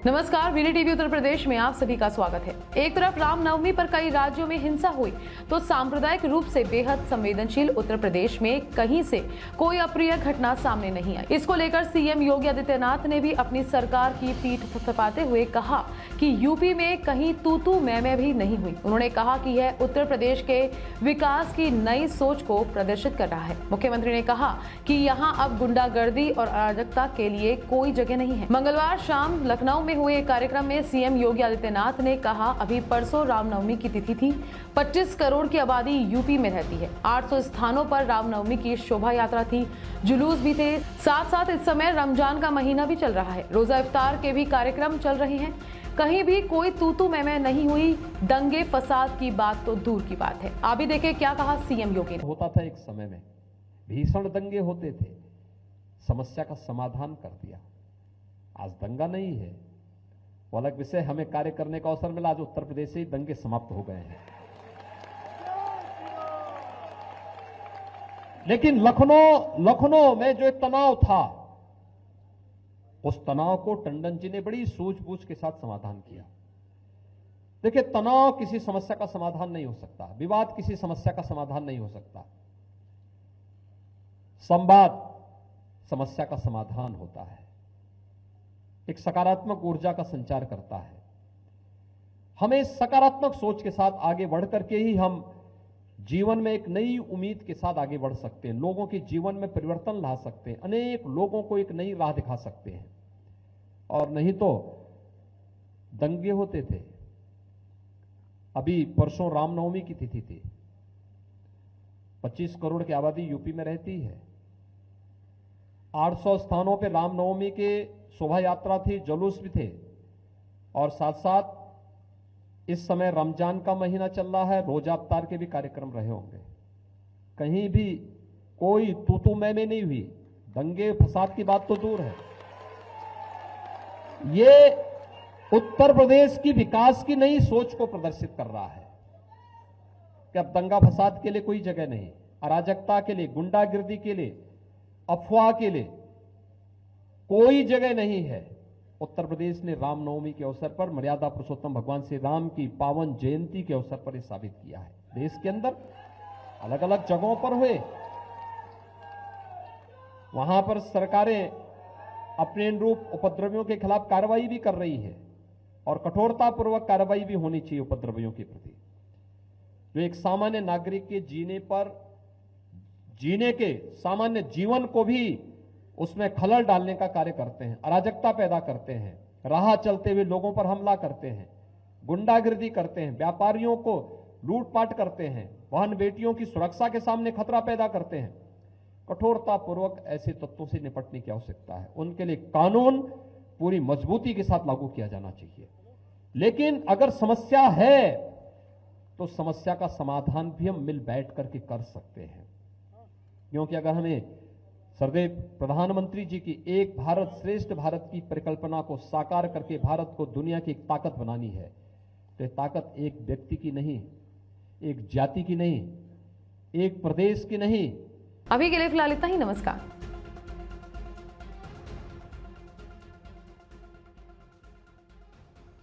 नमस्कार, VD TV Uttar Pradesh में आप सभी का स्वागत है। एक तरफ रामनवमी पर कई राज्यों में हिंसा हुई तो सांप्रदायिक रूप से बेहद संवेदनशील उत्तर प्रदेश में कहीं से कोई अप्रिय घटना सामने नहीं आई। इसको लेकर सीएम योगी आदित्यनाथ ने भी अपनी सरकार की पीठ थपथपाते हुए कहा कि यूपी में कहीं तू मैं भी नहीं हुई। उन्होंने कहा कि यह उत्तर प्रदेश के विकास की नई सोच को प्रदर्शित कर रहा है। मुख्यमंत्री ने कहा कि यहाँ अब गुंडागर्दी और अराजकता के लिए कोई जगह नहीं है। मंगलवार शाम लखनऊ में हुए एक कार्यक्रम में सीएम योगी आदित्यनाथ ने कहा, अभी परसों रामनवमी की तिथि थी। 25 करोड़ की आबादी यूपी में रहती है। 800 स्थानों पर रामनवमी की शोभा यात्रा थी, जुलूस भी थे। साथ साथ इस समय रमजान का महीना भी चल रहा है। रोजा इफ्तार के भी कार्यक्रम चल रहे हैं। कहीं भी कोई तू मैं नहीं हुई। दंगे फसाद की बात तो दूर की बात है। आप भी देखें क्या कहा सीएम योगी ने। होता था एक समय में भीषण दंगे होते थे, समस्या का समाधान कर दिया। आज दंगा नहीं है, वो अलग विषय। हमें कार्य करने का अवसर मिला। आज उत्तर प्रदेश से ही दंगे समाप्त हो गए हैं। लेकिन लखनऊ में जो एक तनाव था, उस तनाव को टंडन जी ने बड़ी सूझबूझ के साथ समाधान किया। देखिए, तनाव किसी समस्या का समाधान नहीं हो सकता, विवाद किसी समस्या का समाधान नहीं हो सकता। संवाद समस्या का समाधान होता है, एक सकारात्मक ऊर्जा का संचार करता है। हमें इस सकारात्मक सोच के साथ आगे बढ़ करके ही हम जीवन में एक नई उम्मीद के साथ आगे बढ़ सकते हैं, लोगों के जीवन में परिवर्तन ला सकते हैं, अनेक लोगों को एक नई राह दिखा सकते हैं। और नहीं तो दंगे होते थे। अभी परसों रामनवमी की तिथि थी। 25 करोड़ की आबादी यूपी में रहती है। 800 स्थानों पर रामनवमी के शोभा यात्रा थी, जुलूस भी थे। और साथ साथ इस समय रमजान का महीना चल रहा है, रोजा इफ्तार के भी कार्यक्रम रहे होंगे। कहीं भी कोई तू मैं नहीं हुई। दंगे फसाद की बात तो दूर है। ये उत्तर प्रदेश की विकास की नई सोच को प्रदर्शित कर रहा है कि अब दंगा फसाद के लिए कोई जगह नहीं, अराजकता के लिए, गुंडागिर्दी के लिए, अफवाह के लिए कोई जगह नहीं है। उत्तर प्रदेश ने रामनवमी के अवसर पर, मर्यादा पुरुषोत्तम भगवान श्री राम की पावन जयंती के अवसर पर यह साबित किया है। देश के अंदर अलग अलग जगहों पर हुए, वहां पर सरकारें अपने अनुरूप उपद्रवियों के खिलाफ कार्रवाई भी कर रही है और कठोरतापूर्वक कार्रवाई भी होनी चाहिए उपद्रवियों के प्रति, जो एक सामान्य नागरिक के जीने के सामान्य जीवन को भी उसमें खलल डालने का कार्य करते हैं, अराजकता पैदा करते हैं, राह चलते हुए लोगों पर हमला करते हैं, गुंडागिर्दी करते हैं, व्यापारियों को लूटपाट करते हैं, बहन बेटियों की सुरक्षा के सामने खतरा पैदा करते हैं। कठोरतापूर्वक ऐसे तत्वों से निपटने की आवश्यकता है। उनके लिए कानून पूरी मजबूती के साथ लागू किया जाना चाहिए। लेकिन अगर समस्या है तो समस्या का समाधान भी हम मिल बैठ करके कर सकते हैं, क्योंकि अगर हमें सरदेव प्रधानमंत्री जी की एक भारत श्रेष्ठ भारत की परिकल्पना को साकार करके भारत को दुनिया की एक ताकत बनानी है, तो यह ताकत एक व्यक्ति की नहीं, एक जाति की नहीं, एक प्रदेश की नहीं। अभी के लिए फिलहाल इतना ही। नमस्कार।